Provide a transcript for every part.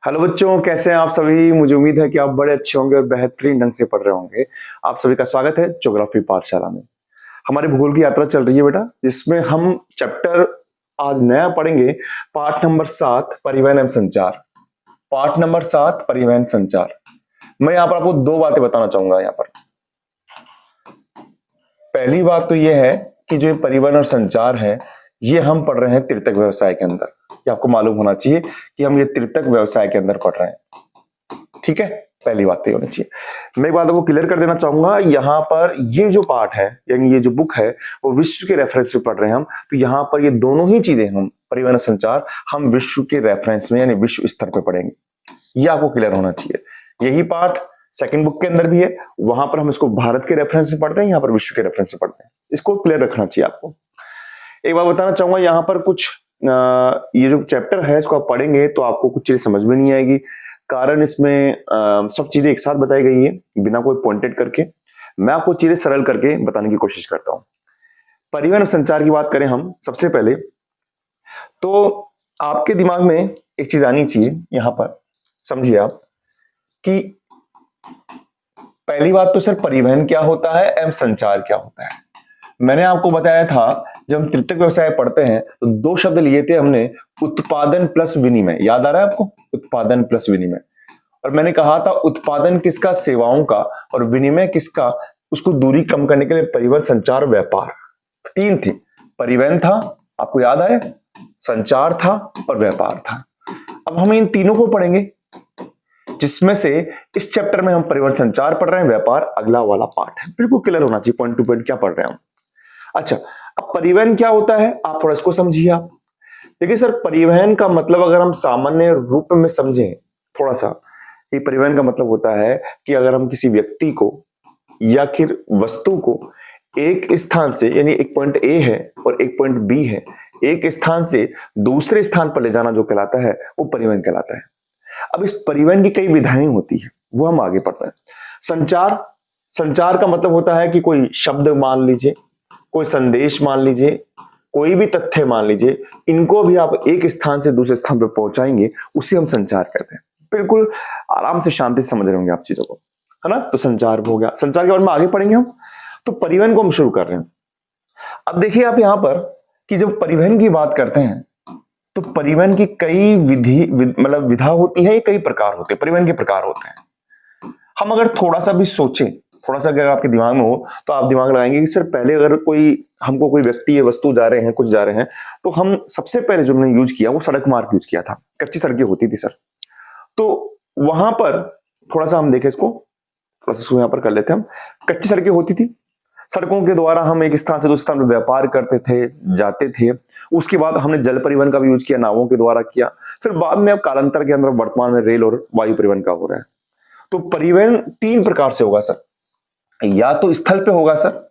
Hello बच्चों, कैसे हैं आप सभी। मुझे उम्मीद है कि आप बड़े अच्छे होंगे और बेहतरीन ढंग से पढ़ रहे होंगे। आप सभी का स्वागत है ज्योग्राफी पाठशाला में। हमारी भूगोल की यात्रा चल रही है बेटा, जिसमें हम चैप्टर आज नया पढ़ेंगे। पाठ नंबर 7 परिवहन एवं संचार। पाठ नंबर 7 परिवहन संचार। मैं यहाँ पर आपको दो बातें बताना चाहूंगा। यहाँ पर पहली बात तो यह है कि जो परिवहन और संचार है, ये हम पढ़ रहे हैं तृतीयक व्यवसाय के अंदर। ये आपको मालूम होना चाहिए कि हम ये तृतीयक व्यवसाय के अंदर पढ़ रहे हैं। ठीक है, पहली बात तो ये होनी चाहिए। मैं एक बात आपको क्लियर कर देना चाहूंगा, यहाँ पर ये जो पाठ है यानी ये जो बुक है वो विश्व के रेफरेंस से पढ़ रहे हैं हम। तो यहाँ पर ये दोनों ही चीजें हम परिवहन और संचार हम विश्व के रेफरेंस में यानी विश्व स्तर पर पढ़ेंगे। ये आपको क्लियर होना चाहिए। यही पाठ सेकंड बुक के अंदर भी है, वहां पर हम इसको भारत के रेफरेंस से पढ़ रहे हैं, यहाँ पर विश्व के रेफरेंस से पढ़ रहे हैं। इसको क्लियर रखना चाहिए आपको। एक बार बताना चाहूंगा, यहाँ पर कुछ ये जो चैप्टर है इसको आप पढ़ेंगे तो आपको कुछ चीजें समझ में नहीं आएगी। कारण इसमें सब चीजें एक साथ बताई गई है बिना कोई पॉइंटेड करके। मैं आपको चीजें सरल करके बताने की कोशिश करता हूं। परिवहन और संचार की बात करें हम सबसे पहले, तो आपके दिमाग में एक चीज आनी चाहिए। यहाँ पर समझिए आप कि पहली बात तो सर परिवहन क्या होता है एवं संचार क्या होता है। मैंने आपको बताया था जब हम तृतीयक व्यवसाय पढ़ते हैं तो दो शब्द लिए थे हमने, उत्पादन प्लस विनिमय। याद आ रहा है आपको? उत्पादन प्लस विनिमय। और मैंने कहा था उत्पादन किसका? सेवाओं का। और विनिमय किसका? उसको दूरी कम करने के लिए परिवहन, संचार, व्यापार। तीन थे। परिवहन था, आपको याद है, संचार था और व्यापार था। अब हम इन तीनों को पढ़ेंगे, जिसमें से इस चैप्टर में हम परिवहन संचार पढ़ रहे हैं, व्यापार अगला वाला पार्ट है। बिल्कुल क्लियर होना चाहिए पॉइंट टू पॉइंट क्या पढ़ रहे हैं हम। अच्छा, अब परिवहन क्या होता है आप थोड़ा इसको समझिए आप। देखिए सर, परिवहन का मतलब अगर हम सामान्य रूप में समझें थोड़ा सा, ये परिवहन का मतलब होता है कि अगर हम किसी व्यक्ति को या फिर वस्तु को एक स्थान से, यानी एक पॉइंट ए है और एक पॉइंट बी है, एक स्थान से दूसरे स्थान पर ले जाना जो कहलाता है वो परिवहन कहलाता है। अब इस परिवहन की कई विधाएं होती है, वो हम आगे पढ़ रहे हैं। संचार, संचार का मतलब होता है कि कोई शब्द मान लीजिए, कोई संदेश मान लीजिए, कोई भी तथ्य मान लीजिए, इनको भी आप एक स्थान से दूसरे स्थान पर पहुंचाएंगे, उसे हम संचार कहते हैं। बिल्कुल आराम से शांति से समझ रहे होंगे आप चीजों को, है ना। तो संचार हो गया, संचार के बारे में आगे पढ़ेंगे हम। तो परिवहन को हम शुरू कर रहे हैं। अब देखिए आप यहां पर कि जब परिवहन की बात करते हैं तो परिवहन की कई मतलब विधा होती है, कई प्रकार होते हैं, परिवहन के प्रकार होते हैं। हम अगर थोड़ा सा भी सोचें, थोड़ा सा अगर आपके दिमाग में हो तो आप दिमाग लगाएंगे कि सर पहले अगर हमको कोई व्यक्ति या वस्तु जा रहे हैं, कुछ जा रहे हैं, तो हम सबसे पहले जो हमने यूज किया वो सड़क मार्ग यूज किया था। कच्ची सड़कें होती थी सर। तो वहां पर थोड़ा सा हम देखें इसको, थोड़ा सा यहां पर कर लेते हैं हम। कच्ची सड़कें होती थी, सड़कों के द्वारा हम एक स्थान से दूसरे स्थान पर व्यापार करते थे, जाते थे। उसके बाद हमने जल परिवहन का भी यूज किया, नावों के द्वारा किया। फिर बाद में अब कालांतर के अंदर वर्तमान में रेल और वायु परिवहन का हो रहा है। तो परिवहन तीन प्रकार से होगा सर। या तो स्थल पे होगा सर,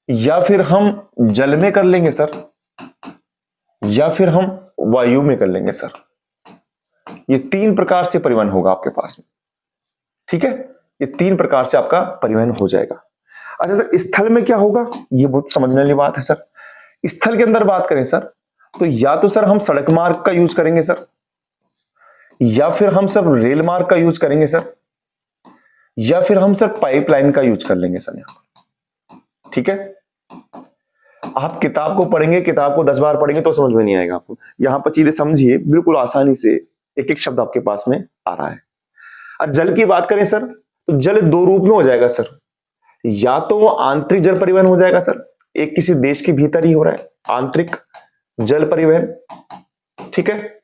या फिर हम जल में कर लेंगे सर, या फिर हम वायु में कर लेंगे सर। ये तीन प्रकार से परिवहन होगा आपके पास में। ठीक है, ये तीन प्रकार से आपका परिवहन हो जाएगा। अच्छा सर, स्थल में क्या होगा? ये बहुत समझने वाली बात है सर। स्थल के अंदर बात करें सर, तो या तो सर हम सड़क मार्ग का यूज करेंगे सर, या फिर हम सर रेल मार्ग का यूज करेंगे सर, या फिर हम सर पाइपलाइन का यूज कर लेंगे सर यहां पर। ठीक है, आप किताब को पढ़ेंगे, किताब को 10 बार पढ़ेंगे तो समझ में नहीं आएगा आपको। यहां पर चीजें समझिए, बिल्कुल आसानी से एक एक शब्द आपके पास में आ रहा है। अब जल की बात करें सर, तो जल दो रूप में हो जाएगा सर। या तो वो आंतरिक जल परिवहन हो जाएगा सर, एक किसी देश के भीतर ही हो रहा है आंतरिक जल परिवहन। ठीक है,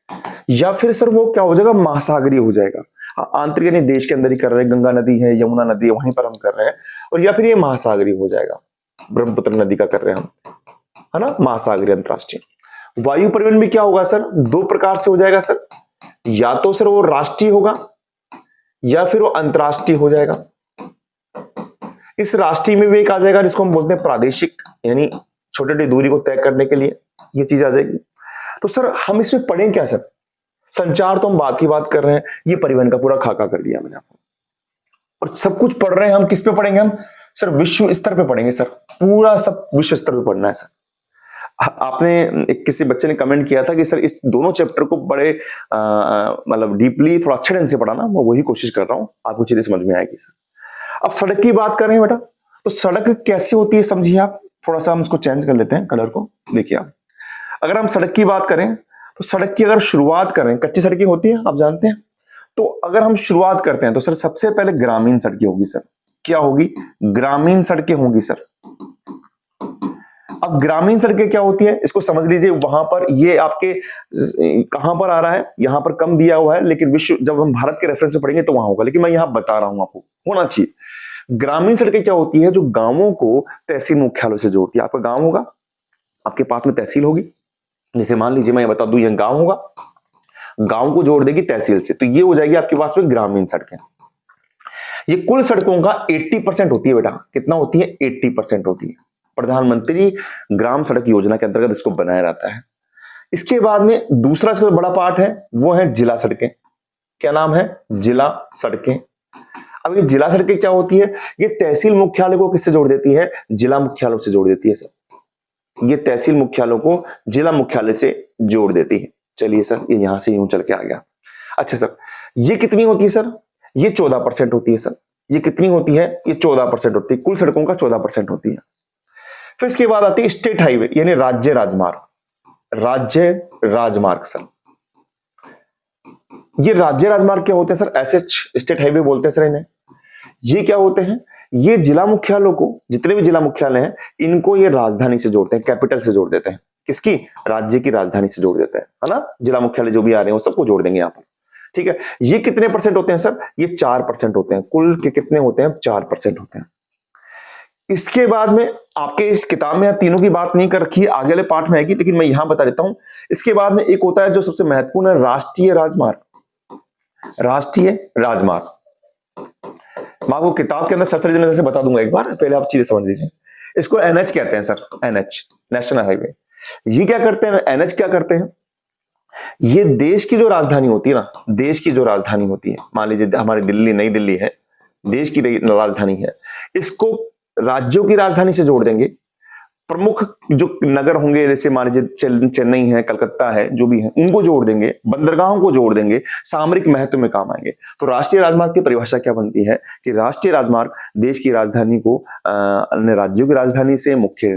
या फिर सर वो क्या हो जाएगा? महासागरीय हो जाएगा। आंतरिक यानी देश के अंदर ही कर रहे हैं, गंगा नदी है, यमुना नदी है, वहीं पर हम कर रहे हैं। और या फिर ये महासागरीय हो जाएगा, ब्रह्मपुत्र नदी का कर रहे हैं हम, है ना, महासागरीय अंतरराष्ट्रीय। वायु परिवहन भी क्या होगा सर? दो प्रकार से हो जाएगा सर। या तो सर वो राष्ट्रीय होगा, या फिर वो अंतरराष्ट्रीय हो जाएगा। इस राष्ट्रीय में भी एक आ जाएगा जिसको हम बोलते हैं प्रादेशिक, यानी छोटी छोटी दूरी को तय करने के लिए ये चीज आ जाएगी। तो सर हम इसमें पढ़ें क्या सर? संचार तो हम बात की बात कर रहे हैं, ये परिवहन का पूरा खाका कर दिया मैंने आपको। और सब कुछ पढ़ रहे हैं हम, किस पे पढ़ेंगे हम? सर विश्व स्तर पे पढ़ेंगे सर, पूरा सब विश्व स्तर पे पढ़ना है सर। आपने एक किसी बच्चे ने कमेंट किया था कि सर इस दोनों चैप्टर को बड़े मतलब डीपली थोड़ा अच्छे ढंग से पढ़ाना, मैं वही कोशिश कर रहा हूं, आपको चीजें समझ में आएगी सर। अब सड़क की बात करें बेटा, तो सड़क कैसी होती है समझिए आप, थोड़ा सा हम इसको चेंज कर लेते हैं कलर को। देखिए आप, अगर हम सड़क की बात करें तो सड़क की अगर शुरुआत करें, कच्ची सड़कें होती है आप जानते हैं, तो अगर हम शुरुआत करते हैं तो सर सबसे पहले ग्रामीण सड़कें होगी सर। क्या होगी? ग्रामीण सड़कें होंगी सर। अब ग्रामीण सड़कें क्या होती है इसको समझ लीजिए। वहां पर ये आपके कहां पर आ रहा है, यहां पर कम दिया हुआ है, लेकिन विश्व जब हम भारत के रेफरेंस से पढ़ेंगे तो वहां होगा, लेकिन मैं यहां बता रहा हूं आपको, होना चाहिए। ग्रामीण सड़कें क्या होती है? जो गांवों को तहसील मुख्यालय से जोड़ती है। आपका गांव होगा, आपके पास में तहसील होगी, जैसे मान लीजिए मैं बता दूं यह गांव होगा, गांव को जोड़ देगी तहसील से, तो ये हो जाएगी आपके पास में ग्रामीण सड़कें। ये कुल सड़कों का 80% होती है बेटा। कितना होती है? 80% होती है। प्रधानमंत्री ग्राम सड़क योजना के अंतर्गत इसको बनाया जाता है। इसके बाद में दूसरा जो बड़ा पार्ट है वो है जिला सड़कें। क्या नाम है? जिला सड़कें। अब ये जिला सड़कें क्या होती है? ये तहसील मुख्यालय को किससे जोड़ देती है? जिला मुख्यालय से जोड़ देती है सर। ये तहसील मुख्यालयों को जिला मुख्यालय से जोड़ देती है। चलिए सर, ये यहां से यूं चल के आ गया। अच्छा सर, ये कितनी होती है सर? ये 14% होती है सर। ये कितनी होती है? ये 14% होती है। कुल सड़कों का 14% होती है। फिर इसके बाद आती है स्टेट हाईवे, यानी राज्य राजमार्ग। राज्य राजमार्ग सर, ये राज्य राजमार्ग क्या होते हैं सर? एसएच स्टेट हाईवे बोलते हैं सर इन्हें। ये क्या होते हैं? ये जिला मुख्यालयों को, जितने भी जिला मुख्यालय हैं, इनको ये राजधानी से जोड़ते हैं, कैपिटल से जोड़ देते हैं। किसकी? राज्य की राजधानी से जोड़ देते हैं, है ना। जिला मुख्यालय जो भी आ रहे हैं वो सबको जोड़ देंगे यहां पर। ठीक है, ये कितने परसेंट होते हैं सर? ये 4% होते हैं। कुल के कितने होते हैं? 4% होते हैं। इसके बाद में आपके इस किताब में तीनों की बात नहीं कर रखी, आगे वाले पार्ट में आएगी, लेकिन मैं यहां बता देता हूं। इसके बाद में एक होता है जो सबसे महत्वपूर्ण है, राष्ट्रीय राजमार्ग। राष्ट्रीय राजमार्ग मैं आपको किताब के अंदर सरसरी नजर से बता दूंगा, एक बार पहले आप चीजें समझ लीजिए। इसको एनएच कहते हैं सर, एनएच नेशनल हाईवे। ये क्या करते हैं? एनएच क्या करते हैं? ये देश की जो राजधानी होती है ना, देश की जो राजधानी होती है, मान लीजिए हमारी दिल्ली, नई दिल्ली है, देश की राजधानी है, इसको राज्यों की राजधानी से जोड़ देंगे। प्रमुख जो नगर होंगे, जैसे मान लीजिए चेन्नई है, कलकत्ता है, जो भी है, उनको जोड़ देंगे, बंदरगाहों को जोड़ देंगे, सामरिक महत्व में काम आएंगे। तो राष्ट्रीय राजमार्ग की परिभाषा क्या बनती है कि राष्ट्रीय राजमार्ग देश की राजधानी को अन्य राज्यों की राजधानी से, मुख्य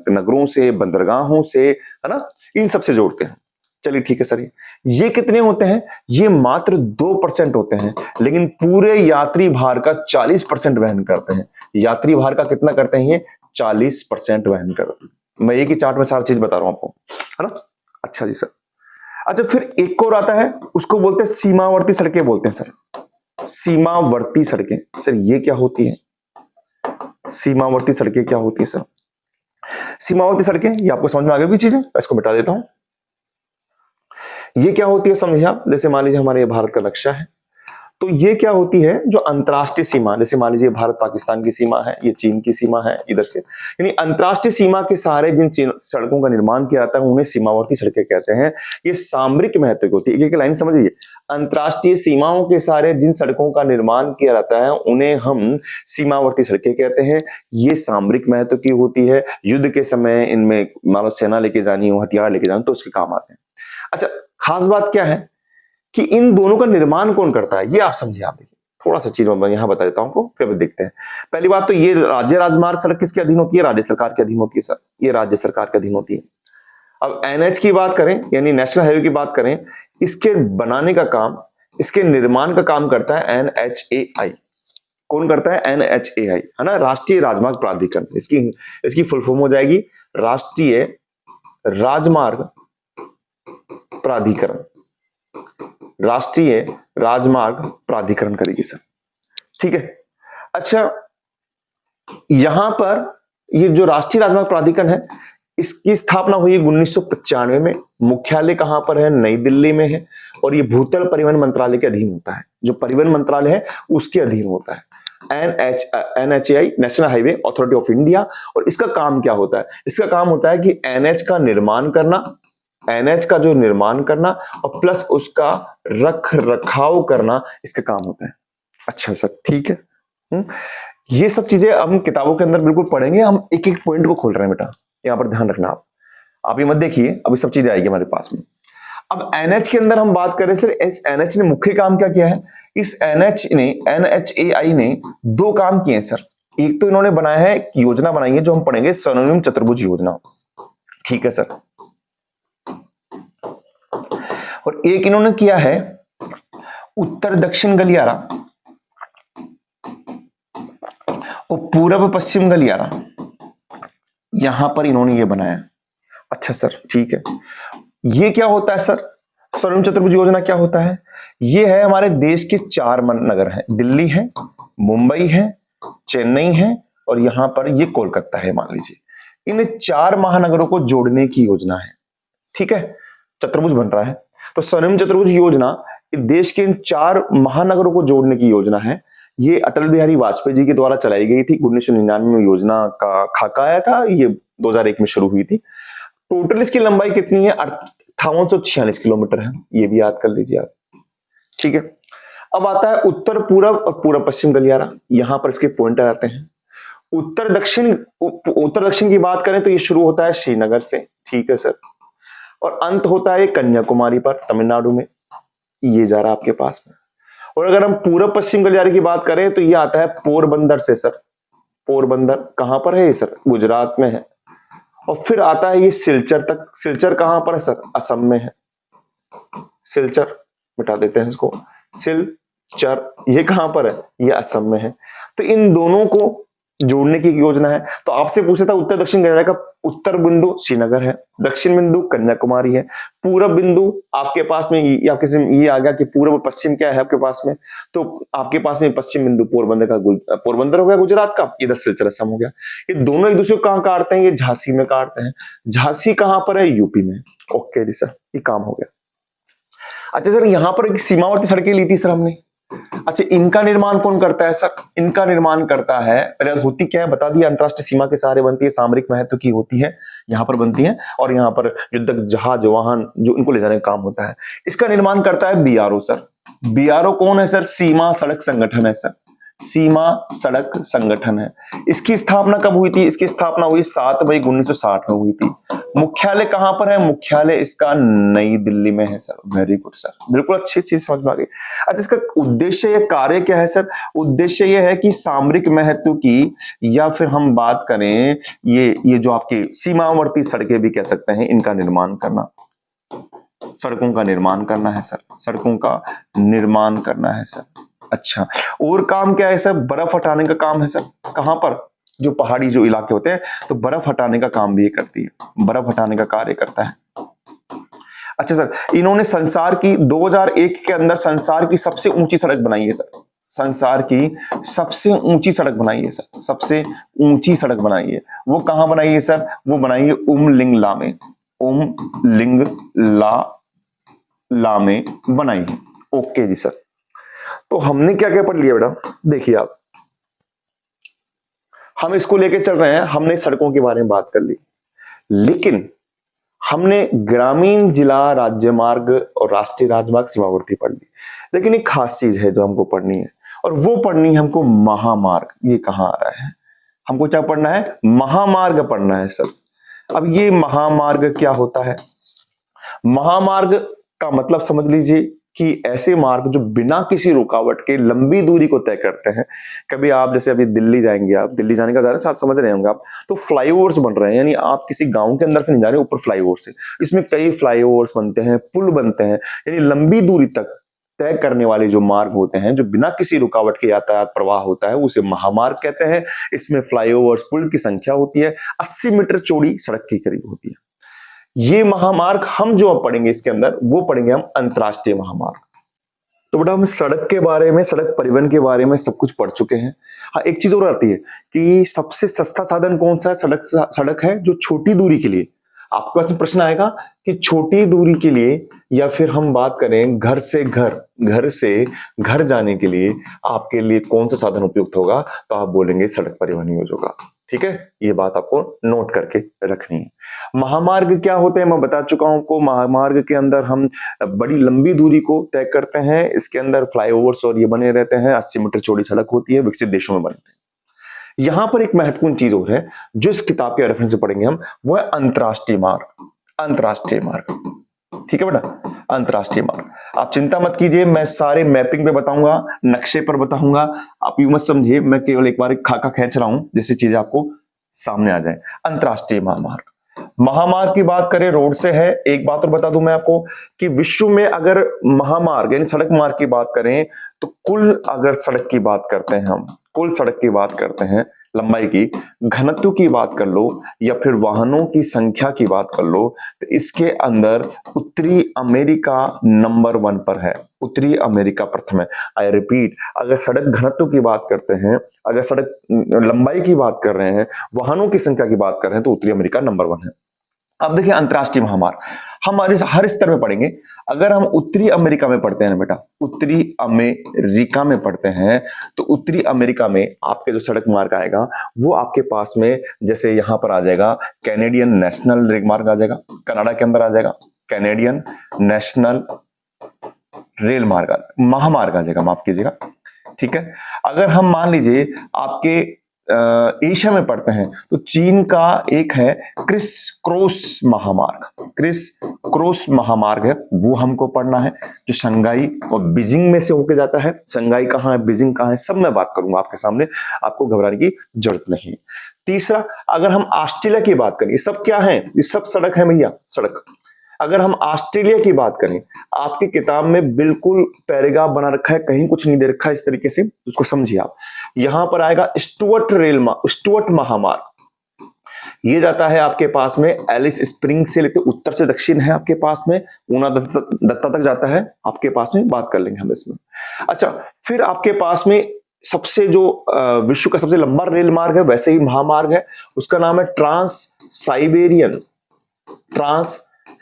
नगरों से, बंदरगाहों से, है ना, इन सबसे जोड़ते हैं। चलिए ठीक है सर, ये कितने होते हैं? ये मात्र 2% होते हैं, लेकिन पूरे यात्री भार का 40% वहन करते हैं। यात्री भार का कितना करते हैं? ये 40% वहन करते हैं। मैं एक ही चार्ट में सारी चीज बता रहा हूं आपको, है ना। अच्छा जी सर। अच्छा, फिर एक और आता है, उसको बोलते हैं सीमावर्ती सड़कें बोलते हैं सर। सीमावर्ती सड़कें सर, ये क्या होती है? सीमावर्ती सड़कें क्या होती है सर? सीमावर्ती सड़कें, ये आपको समझ में आ गई भी चीजें, इसको मिटा देता हूं। ये क्या होती है समझिए आप, जैसे मान लीजिए हमारे भारत का नक्शा है, तो ये क्या होती है? जो अंतरराष्ट्रीय सीमा, जैसे मान लीजिए भारत पाकिस्तान की सीमा है, ये चीन की सीमा है इधर से, यानी अंतरराष्ट्रीय सीमा के सहारे जिन सड़कों का निर्माण किया जाता है उन्हें सीमावर्ती सड़कें कहते हैं। ये सामरिक महत्व की होती है। एक लाइन समझिए, अंतरराष्ट्रीय सीमाओं के सहारे जिन सड़कों का निर्माण किया जाता है उन्हें हम सीमावर्ती सड़कें कहते हैं। ये सामरिक महत्व की होती है। युद्ध के समय इनमें मान लो सेना लेके जानी हो, हथियार लेके जाना, तो उसके काम आते हैं। अच्छा, खास बात क्या है कि इन दोनों का निर्माण कौन करता है, ये आप समझिए। आप देखिए, थोड़ा सा चीज मैं यहां बता देता हूं आपको, फिर देखते हैं। पहली बात तो ये राज्य राजमार्ग सड़क किसके अधीन होती है? राज्य सरकार के अधीन होती है सर। ये राज्य सरकार के अधीन होती है। अब एनएच की बात करें, यानी नेशनल हाईवे की बात करें, इसके बनाने का काम, इसके निर्माण का काम करता है एनएचएआई। कौन करता है? एनएचएआई, है ना, राष्ट्रीय राजमार्ग प्राधिकरण। इसकी फुल फॉर्म हो जाएगी राष्ट्रीय राजमार्ग प्राधिकरण। राष्ट्रीय राजमार्ग प्राधिकरण करेगी सर, ठीक है। अच्छा, यहां पर ये जो राष्ट्रीय राजमार्ग प्राधिकरण है, इसकी स्थापना हुई 1995 में। मुख्यालय कहां पर है? नई दिल्ली में है, और ये भूतल परिवहन मंत्रालय के अधीन होता है। जो परिवहन मंत्रालय है उसके अधीन होता है NHAI, national highway authority of India. और इसका काम क्या होता है? इसका काम होता है कि एनएच का निर्माण करना, एनएच का जो निर्माण करना और प्लस उसका रख रखाव करना, इसका काम होता है। अच्छा सर, ठीक है। ये सब चीजें हम किताबों के अंदर बिल्कुल पढ़ेंगे। हम एक एक पॉइंट को खोल रहे हैं बेटा, यहां पर ध्यान रखना आप। आप ये मत देखिए, अभी सब चीजें आएगी हमारे पास में। अब NH के अंदर हम बात करें सर, NH ने मुख्य काम क्या किया है? इस NHAI ने दो काम किए हैं सर। एक तो इन्होंने बनाया है, योजना बनाई है जो हम पढ़ेंगे, स्वर्णिम चतुर्भुज योजना, ठीक है सर। और एक इन्होंने किया है उत्तर दक्षिण गलियारा और पूर्व पश्चिम गलियारा, यहां पर इन्होंने ये बनाया। अच्छा सर, ठीक है। ये क्या होता है सर? स्वर्णिम चतुर्भुज योजना क्या होता है? ये है हमारे देश के 4 नगर हैं, दिल्ली है, मुंबई है, चेन्नई है और यहां पर ये कोलकाता है, मान लीजिए। इन 4 महानगरों को जोड़ने की योजना है, ठीक है। चतुर्भुज बन रहा है, तो स्वर्णिम चतुर्भुज योजना देश के इन 4 महानगरों को जोड़ने की योजना है। ये अटल बिहारी वाजपेयी जी के द्वारा चलाई गई थी। 1999 में योजना का खाका आया था, ये 2001 में शुरू हुई थी। टोटल इसकी लंबाई कितनी है? 5846 किलोमीटर है, ये भी याद कर लीजिए आप, ठीक है। अब आता है उत्तर पूर्व और पूर्व पश्चिम गलियारा, यहां पर इसके पॉइंट आ जाते हैं। उत्तर दक्षिण की बात करें तो ये शुरू होता है श्रीनगर से, ठीक है सर, और अंत होता है कन्याकुमारी पर, तमिलनाडु में, ये जा रहा है आपके पास में। और अगर हम पूर्व पश्चिम गलियारे की बात करें तो ये आता है पोरबंदर से सर। पोरबंदर कहां पर है ये सर? गुजरात में है। और फिर आता है ये सिलचर तक। सिलचर कहां पर है सर? असम में है। सिलचर मिटा देते हैं इसको, सिलचर ये कहां पर है? ये असम में है। तो इन दोनों को जोड़ने की योजना है। तो आपसे पूछा था उत्तर दक्षिण गलियारे का उत्तर बिंदु श्रीनगर है, दक्षिण बिंदु कन्याकुमारी है, पूर्व बिंदु आपके पास में ये आ गया कि पूर्व पश्चिम क्या है आपके पास में, तो आपके पास में पश्चिम बिंदु पोरबंदर हो गया गुजरात का, इधर सिलचर असम हो गया। ये दोनों एक दूसरे को कहां काटते हैं? ये झांसी में काटते हैं। झांसी कहां पर है? यूपी में। ओके जी सर, ये काम हो गया। अच्छा सर, यहां पर एक सीमावर्ती सड़कें ली थी सर हमने। अच्छा, इनका निर्माण कौन करता है सर? इनका निर्माण करता है, पहले होती क्या है बता दिया, अंतरराष्ट्रीय सीमा के सहारे बनती है, सामरिक महत्व की होती है, यहां पर बनती है, और यहां पर युद्धक जहाज वाहन जो इनको ले जाने का काम होता है। इसका निर्माण करता है BRO सर। BRO कौन है सर? सीमा सड़क संगठन है सर, सीमा सड़क संगठन है। इसकी स्थापना कब हुई थी? इसकी स्थापना हुई 7 मई 1960 में हुई थी। मुख्यालय कहां पर है? मुख्यालय इसका नई दिल्ली में है सर। वेरी गुड सर, बिल्कुल अच्छी चीज समझ में आ गई। अच्छा, इसका उद्देश्य या कार्य क्या है सर? उद्देश्य यह है कि सामरिक महत्व की, या फिर हम बात करें ये जो आपकी सीमावर्ती सड़कें भी कह सकते हैं, इनका निर्माण करना, सड़कों का निर्माण करना है सर, सड़कों का निर्माण करना है सर। अच्छा, और काम क्या है सर? बर्फ हटाने का काम है सर। कहां पर? जो पहाड़ी जो इलाके होते हैं, तो बर्फ हटाने का काम भी ये करती है, बर्फ हटाने का कार्य करता है। अच्छा सर, इन्होंने संसार की 2001 के अंदर संसार की सबसे ऊंची सड़क बनाई है सर। संसार की सबसे ऊंची सड़क बनाई है सर, सबसे ऊंची सड़क बनाई है। वो कहां बनाई है सर? वो बनाई है उमलिंगला में, उमलिंगला में बनाई है। ओके जी सर, तो हमने क्या क्या पढ़ लिया बेटा? देखिए आप, हम इसको लेके चल रहे हैं, हमने सड़कों के बारे में बात कर ली, लेकिन हमने ग्रामीण जिला राज्य मार्ग और राष्ट्रीय राजमार्ग सीमावर्ती पढ़ ली। लेकिन एक खास चीज है जो हमको पढ़नी है, और वो पढ़नी है हमको महामार्ग। ये कहां आ रहा है? हमको क्या पढ़ना है? महामार्ग पढ़ना है सर। अब ये महामार्ग क्या होता है? महामार्ग का मतलब समझ लीजिए कि ऐसे मार्ग जो बिना किसी रुकावट के लंबी दूरी को तय करते हैं। कभी आप जैसे अभी दिल्ली जाएंगे, आप दिल्ली जाने का ज़्यादा साथ समझ रहे होंगे आप, तो फ्लाईओवर्स बन रहे हैं, यानी आप किसी गांव के अंदर से नहीं जा रहे, ऊपर फ्लाईओवर से। इसमें कई फ्लाईओवर्स बनते हैं, पुल बनते हैं, यानी लंबी दूरी तक तय करने वाले जो मार्ग होते हैं, जो बिना किसी रुकावट के यातायात प्रवाह होता है, उसे महामार्ग कहते हैं। इसमें फ्लाईओवर्स, पुल की संख्या होती है, 80 मीटर चौड़ी सड़क के करीब होती है। ये महामार्ग हम जो अब पढ़ेंगे इसके अंदर, वो पढ़ेंगे हम अंतरराष्ट्रीय महामार्ग। तो बेटा हम सड़क के बारे में, सड़क परिवहन के बारे में सब कुछ पढ़ चुके हैं। हाँ, एक चीज और आती है कि सबसे सस्ता साधन कौन सा है? सड़क है जो छोटी दूरी के लिए, आपके पास में प्रश्न आएगा कि छोटी दूरी के लिए, या फिर हम बात करें घर से घर जाने के लिए आपके लिए कौन सा साधन उपयुक्त होगा, तो आप बोलेंगे सड़क परिवहन योजना। ठीक है, ये बात आपको नोट करके रखनी है। महामार्ग क्या होते हैं मैं बता चुका हूं आपको। महामार्ग के अंदर हम बड़ी लंबी दूरी को तय करते हैं। इसके अंदर फ्लाईओवर्स और ये बने रहते हैं, 80 मीटर चौड़ी सड़क होती है, विकसित देशों में बनते हैं। यहां पर एक महत्वपूर्ण चीज और है जो इस किताब के रेफरेंस से पढ़ेंगे हम, वो है अंतरराष्ट्रीय मार्ग। अंतरराष्ट्रीय मार्ग, ठीक है बेटा, अंतरराष्ट्रीय मार्ग। आप चिंता मत कीजिए, मैं सारे मैपिंग पे बताऊंगा, नक्शे पर बताऊंगा, आप यूं मत समझिए मैं केवल एक बार एक खाका खींच रहा हूं जैसी चीजें आपको सामने आ जाए। अंतरराष्ट्रीय महामार्ग, महामार्ग की बात करें रोड से है। एक बात और बता दूं मैं आपको कि विश्व में अगर महामार्ग यानी सड़क मार्ग की बात करें तो कुल अगर सड़क की बात करते हैं हम, कुल सड़क की बात करते हैं लंबाई की, घनत्व की बात कर लो या फिर वाहनों की संख्या की बात कर लो, तो इसके अंदर उत्तरी अमेरिका नंबर 1 पर है। उत्तरी अमेरिका प्रथम है। आई रिपीट, अगर सड़क घनत्व की बात करते हैं, अगर सड़क लंबाई की बात कर रहे हैं, वाहनों की संख्या की बात कर रहे हैं, तो उत्तरी अमेरिका नंबर 1 है। अब देखिए अंतरराष्ट्रीय महामार्ग हमारे हर स्तर में पढ़ेंगे। अगर हम उत्तरी अमेरिका में पढ़ते हैं बेटा, उत्तरी अमेरिका में पढ़ते हैं, तो उत्तरी अमेरिका में आपके जो सड़क मार्ग आएगा वो आपके पास में, जैसे यहां पर आ जाएगा कैनेडियन नेशनल रेल मार्ग आ जाएगा, कनाडा के अंदर आ जाएगा कैनेडियन नेशनल रेल मार्ग, महामार्ग आ जाएगा, माफ कीजिएगा, ठीक है। अगर हम मान लीजिए आपके एशिया में पढ़ते हैं तो चीन का एक है क्रिस क्रॉस महामार्ग, क्रिस क्रॉस महामार्ग है, वो हमको पढ़ना है, जो शंघाई और बीजिंग में से होके जाता है। शंघाई कहाँ है, बीजिंग कहाँ है, सब मैं बात करूंगा आपके सामने, आपको घबराने की जरूरत नहीं। तीसरा, अगर हम ऑस्ट्रेलिया की बात करें, ये सब क्या है, ये सब सड़क है भैया, सड़क। अगर हम ऑस्ट्रेलिया की बात करें, आपकी किताब में बिल्कुल पैराग्राफ बना रखा है, कहीं कुछ नहीं दे रखा है इस तरीके से, उसको समझिए आप। यहां पर आएगा स्टुअर्ट महामार्ग, ये जाता है आपके पास में एलिस स्प्रिंग से लेकर उत्तर से दक्षिण है आपके पास में, ऊना दत्ता तक जाता है आपके पास में, बात कर लेंगे हम इसमें। अच्छा, फिर आपके पास में सबसे जो विश्व का सबसे लंबा रेल मार्ग है, वैसे ही महामार्ग है, उसका नाम है ट्रांस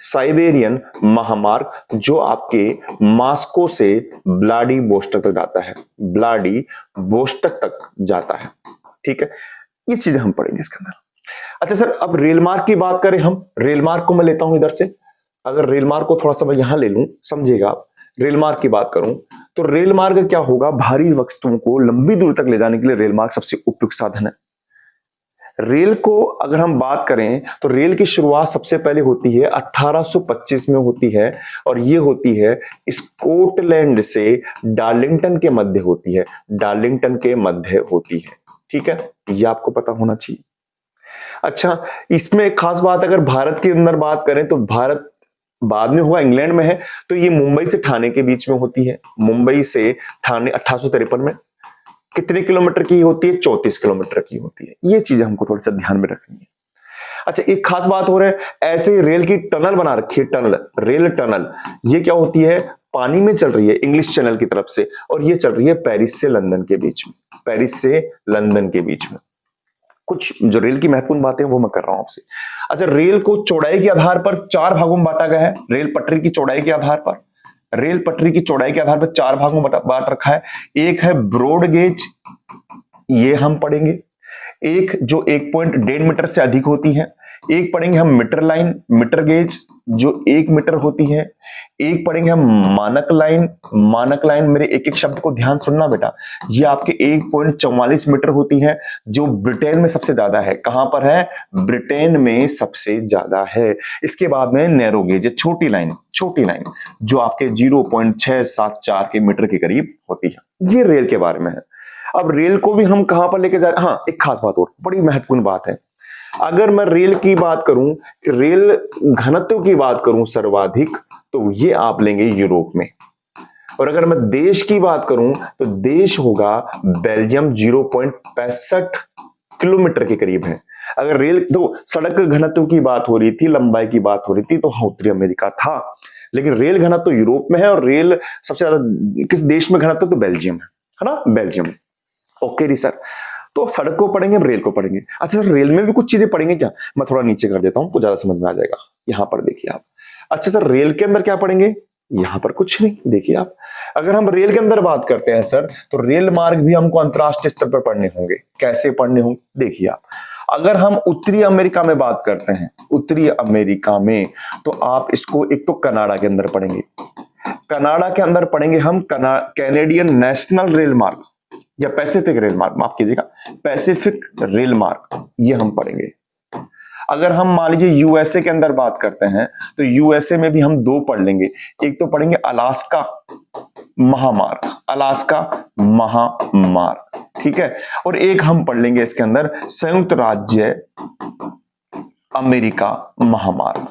साइबेरियन महामार्ग, जो आपके मॉस्को से व्लादिवोस्टॉक तक जाता है, व्लादिवोस्टॉक तक जाता है, ठीक है। ये चीजें हम पढ़ेंगे इसके अंदर। अच्छा सर, अब रेल मार्ग की बात करें हम, रेल मार्ग को मैं लेता हूं इधर से, अगर रेल मार्ग को थोड़ा सा मैं यहां ले लूं, समझिएगा आप, रेल मार्ग की बात करूं तो रेल मार्ग क्या होगा, भारी वस्तुओं को लंबी दूर तक ले जाने के लिए रेल मार्ग सबसे उपयुक्त साधन है। रेल को अगर हम बात करें तो रेल की शुरुआत सबसे पहले होती है 1825 में होती है, और ये होती है स्कॉटलैंड से डार्लिंगटन के मध्य होती है, डार्लिंगटन के मध्य होती है, ठीक है, ये आपको पता होना चाहिए। अच्छा, इसमें एक खास बात, अगर भारत के अंदर बात करें तो भारत बाद में हुआ, इंग्लैंड में है, तो ये मुंबई से ठाणे के बीच में होती है, मुंबई से ठाणे 1853 में। कितने किलोमीटर की होती है, 34 किलोमीटर की होती है। ये चीजें हमको थोड़ा सा ध्यान में रखनी है। अच्छा, एक खास बात हो रहा है, ऐसे रेल की टनल बना रखी है, टनल, रेल टनल, ये क्या होती है, पानी में चल रही है इंग्लिश चैनल की तरफ से, और ये चल रही है पेरिस से लंदन के बीच में, पेरिस से लंदन के बीच में। कुछ जो रेल की महत्वपूर्ण बातें वो मैं कर रहा हूं आपसे। अच्छा, रेल को चौड़ाई के आधार पर 4 भागों में बांटा गया है, रेल पटरी की चौड़ाई के आधार पर, रेल पटरी की चौड़ाई के आधार पर 4 भागों में बांट रखा है। एक है ब्रॉड गेज, ये हम पढ़ेंगे, एक जो 1.5 मीटर से अधिक होती है, एक पढ़ेंगे हम मीटर लाइन, मीटर गेज जो 1 मीटर होती है, एक पढ़ेंगे हम मानक लाइन, मानक लाइन, मेरे एक एक शब्द को ध्यान सुनना बेटा, ये आपके 1.44 मीटर होती है, जो ब्रिटेन में सबसे ज्यादा है। कहां पर है, ब्रिटेन में सबसे ज्यादा है। इसके बाद में नैरो गेज, छोटी लाइन, छोटी लाइन जो आपके 0.674 के मीटर के करीब होती है। ये रेल के बारे में है। अब रेल को भी हम कहां पर लेके जा रहे हैं, हाँ एक खास बात और बड़ी महत्वपूर्ण बात है, अगर मैं रेल की बात करूं, रेल घनत्व की बात करूं सर्वाधिक, तो ये आप लेंगे यूरोप में, और अगर मैं देश की बात करूं तो देश होगा बेल्जियम, 0.65 किलोमीटर के करीब है। अगर रेल तो सड़क घनत्व की बात हो रही थी, लंबाई की बात हो रही थी, तो हाँ उत्तरी अमेरिका था, लेकिन रेल घनत्व तो यूरोप में है, और रेल सबसे ज्यादा किस देश में घनत्व, तो बेल्जियम है ना, बेल्जियम। ओके री सर, तो सड़क को पढ़ेंगे, रेल को पढ़ेंगे। अच्छा सर, रेल में भी कुछ चीजें पढ़ेंगे क्या, मैं थोड़ा नीचे कर देता हूं तो ज्यादा समझ में आ जाएगा। यहां पर देखिए आप। अच्छा सर, रेल के अंदर क्या पढ़ेंगे, यहां पर कुछ नहीं, देखिए आप। अगर हम रेल के अंदर बात करते हैं सर, तो रेल मार्ग भी हमको अंतरराष्ट्रीय स्तर पर पढ़ने होंगे। कैसे पढ़ने होंगे, देखिए आप। अगर हम उत्तरी अमेरिका में बात करते हैं, उत्तरी अमेरिका में, तो आप इसको एक तो कनाडा के अंदर पढ़ेंगे, कनाडा के अंदर पढ़ेंगे हम कैनेडियन नेशनल रेल मार्ग या पैसिफिक रेल मार्ग, माफ कीजिएगा, पैसिफिक रेल मार्ग, ये हम पढ़ेंगे। अगर हम मान लीजिए यूएसए के अंदर बात करते हैं तो यूएसए में भी हम दो पढ़ लेंगे। एक तो पढ़ेंगे अलास्का महामार्ग, अलास्का महामार्ग, ठीक है। और एक हम पढ़ लेंगे इसके अंदर संयुक्त राज्य अमेरिका महामार्ग,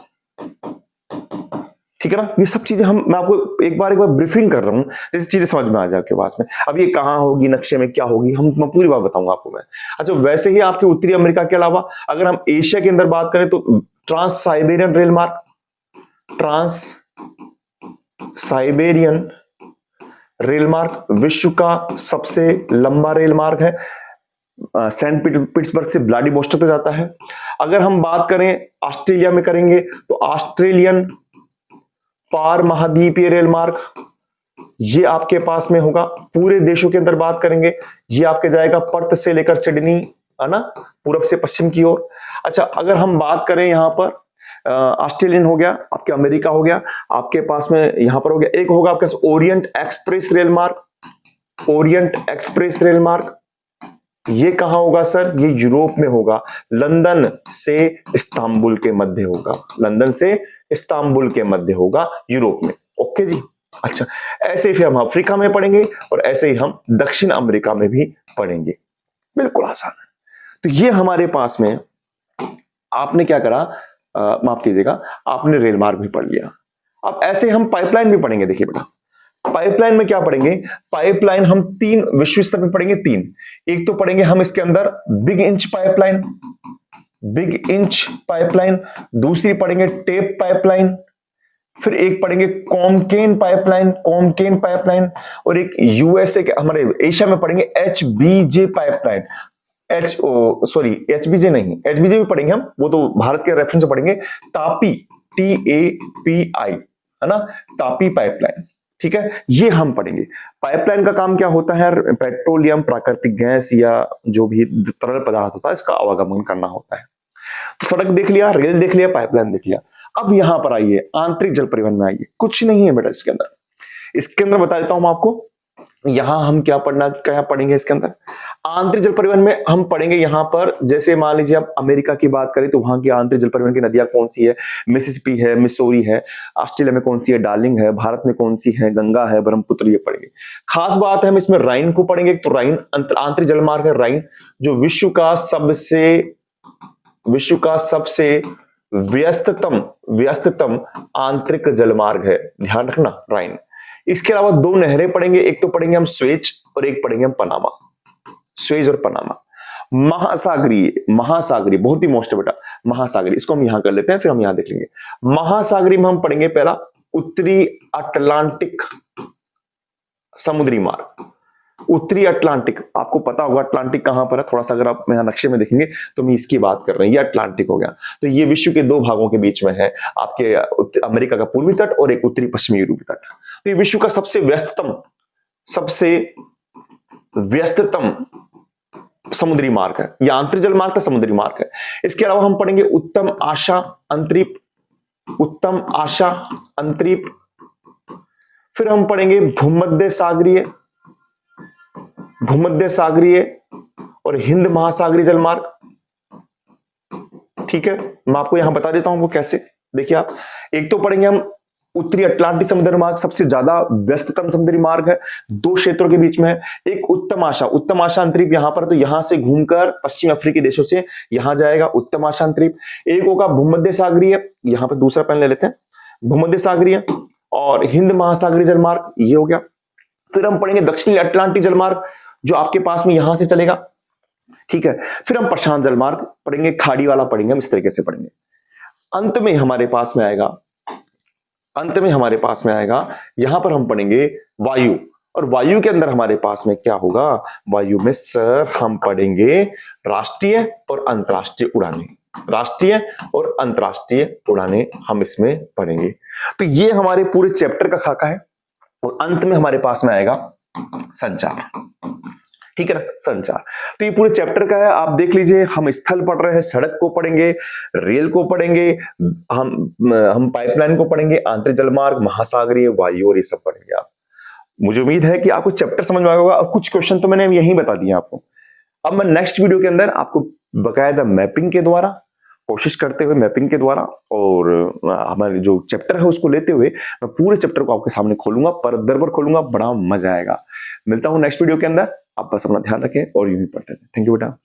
ठीक है ना। ये सब चीजें मैं आपको एक बार ब्रीफिंग कर रहा हूं, जैसे चीजें समझ में आ जाए आपके पास में। अब ये कहां होगी, नक्शे में क्या होगी, मैं पूरी बात बताऊंगा आपको मैं। अच्छा, वैसे ही आपके उत्तरी अमेरिका के अलावा अगर हम एशिया के अंदर बात करें तो ट्रांस साइबेरियन रेल मार्ग, ट्रांस साइबेरियन रेल मार्ग विश्व का सबसे लंबा रेल मार्ग है, सेंट पीटर्सबर्ग से व्लादिवोस्टॉक तक जाता है। अगर हम बात करें ऑस्ट्रेलिया में करेंगे तो ऑस्ट्रेलियन पार महाद्वीपीय रेल मार्ग, ये आपके पास में होगा। पूरे देशों के अंदर बात करेंगे, ये आपके जाएगा पर्थ से लेकर सिडनी, है ना, पूरब से पश्चिम की ओर। अच्छा, अगर हम बात करें यहां पर ऑस्ट्रेलियन हो गया, आपके अमेरिका हो गया, आपके पास में यहां पर हो गया। एक होगा आपके पास ओरिएंट एक्सप्रेस रेल मार्ग, ओरिएंट एक्सप्रेस रेल मार्ग, ये कहां होगा सर, ये यूरोप में होगा, लंदन से इस्तांबुल के मध्य होगा, लंदन से इस्तांबुल के मध्य होगा यूरोप में। ओके जी। अच्छा, ऐसे ही फिर हम अफ्रीका में पढ़ेंगे और ऐसे ही हम दक्षिण अमेरिका में भी पढ़ेंगे, बिल्कुल आसान है। तो ये हमारे पास में आपने क्या करा, माफ कीजिएगा, आपने रेल मार्ग भी पढ़ लिया। अब ऐसे हम पाइपलाइन भी पढ़ेंगे। देखिए बेटा, पाइपलाइन में क्या पढ़ेंगे, पाइपलाइन हम तीन विश्व स्तर पे पढ़ेंगे, तीन। एक तो पढ़ेंगे हम इसके अंदर big inch pipeline, big inch pipeline, दूसरी पढ़ेंगे टेप पाइपलाइन, फिर एक पढ़ेंगे कॉमकेन पाइपलाइन, कॉमकेन पाइपलाइन, और एक यूएसए के हमारे एशिया में पढ़ेंगे एचबीजे पाइपलाइन, एचबीजे नहीं, एचबीजे भी पढ़ेंगे हम, वो तो भारत के रेफरेंस से पढ़ेंगे, तापी, TAPI, है ना, तापी पाइपलाइन, ठीक है, ये हम पढ़ेंगे। पाइपलाइन का काम क्या होता है, पेट्रोलियम, प्राकृतिक गैस या जो भी तरल पदार्थ होता है इसका आवागमन करना होता है। तो सड़क देख लिया, रेल देख लिया, पाइपलाइन देख लिया। अब यहां पर आइए, आंतरिक जल परिवहन में आइए। कुछ नहीं है बेटा इसके अंदर, इसके अंदर बता देता हूं मैं आपको, यहां हम क्या पढ़ेंगे इसके अंदर। आंतरिक जल परिवहन में हम पढ़ेंगे यहां पर, जैसे मान लीजिए आप अमेरिका की बात करें तो वहां की आंतरिक जल परिवहन की नदियां कौन सी है, मिसिसिपी है, मिसौरी है। ऑस्ट्रेलिया में कौन सी है, डार्लिंग है। भारत में कौन सी है, गंगा है, ब्रह्मपुत्र, ये पढ़ेंगे। खास बात है हम इसमें राइन को पढ़ेंगे। तो राइन आंतरिक जलमार्ग है, राइन जो विश्व का सबसे व्यस्ततम आंतरिक जलमार्ग है, ध्यान रखना, राइन। इसके अलावा दो नहरें पढ़ेंगे, एक तो पढ़ेंगे हम स्वेज और एक पढ़ेंगे हम पनामा, स्वेज और पनामा। महासागरीय बहुत ही मोस्ट बेटा, महासागरीय, इसको हम यहां कर लेते हैं, फिर हम यहां देख लेंगे। महासागरीय में हम पढ़ेंगे पहला उत्तरी अटलांटिक समुद्री मार्ग, उत्तरी अटलांटिक। आपको पता होगा अटलांटिक कहां पर है, थोड़ा सा अगर आप यहां नक्शे में देखेंगे तो हम इसकी बात कर रहे हैं, ये अटलांटिक हो गया। तो ये विश्व के दो भागों के बीच में है, आपके अमेरिका का पूर्वी तट और एक उत्तरी पश्चिमी यूरोपीय तट। तो ये विश्व का सबसे व्यस्ततम समुद्री मार्ग है, या आंतरिक जल मार्ग का समुद्री मार्ग है। इसके अलावा हम पढ़ेंगे उत्तम आशा अंतरीप, फिर हम पढ़ेंगे भूमध्य सागरीय और हिंद महासागरीय जलमार्ग, ठीक है। मैं आपको यहां बता देता हूं वो कैसे, देखिए आप, एक तो पढ़ेंगे हम उत्तरी अटलांटिक समुद्री मार्ग, सबसे ज्यादा व्यस्ततम समुद्री मार्ग है, दो क्षेत्रों के बीच में है। एक उत्तम आशा अंतरीप यहां पर, तो यहां से घूमकर पश्चिम अफ्रीकी देशों से यहां जाएगा उत्तम आशा अंतरीप। एक होगा भूमध्य सागरीय, यहां पर दूसरा पेन ले लेते हैं, भूमध्य सागरीय और हिंद महासागरीय जलमार्ग, ये हो गया। फिर हम पढ़ेंगे दक्षिणी अटलांटिक जलमार्ग, जो आपके पास में यहां से चलेगा, ठीक है। फिर हम प्रशांत जलमार्ग पढ़ेंगे, खाड़ी वाला पढ़ेंगे, हम इस तरीके से पढ़ेंगे। अंत में हमारे पास में आएगा यहां पर हम पढ़ेंगे वायु, और वायु के अंदर हमारे पास में क्या होगा, वायु में सर हम पढ़ेंगे राष्ट्रीय और अंतरराष्ट्रीय उड़ानें हम इसमें पढ़ेंगे। तो ये हमारे पूरे चैप्टर का खाका है, और अंत में हमारे पास में आएगा संचार, ठीक है ना, संचार। तो ये पूरे चैप्टर का है, आप देख लीजिए। हम स्थल पढ़ रहे हैं, सड़क को पढ़ेंगे, रेल को पढ़ेंगे, हम पाइपलाइन को पढ़ेंगे, आंतरिक जलमार्ग, महासागरीय, वायु, और ये सब पढ़ेंगे आप। मुझे उम्मीद है कि आपको चैप्टर समझ में आएगा, और कुछ क्वेश्चन तो मैंने यही बता दिए आपको। अब मैं नेक्स्ट वीडियो के अंदर आपको बकायदा मैपिंग के द्वारा कोशिश करते हुए मैपिंग के द्वारा और हमारे जो चैप्टर है उसको लेते हुए मैं पूरे चैप्टर को आपके सामने खोलूंगा, पर दर पर खोलूंगा, बड़ा मजा आएगा। मिलता हूं नेक्स्ट वीडियो के अंदर। आप बस अपना ध्यान रखें और यूं ही पढ़ते रहें। थैंक यू बेटा।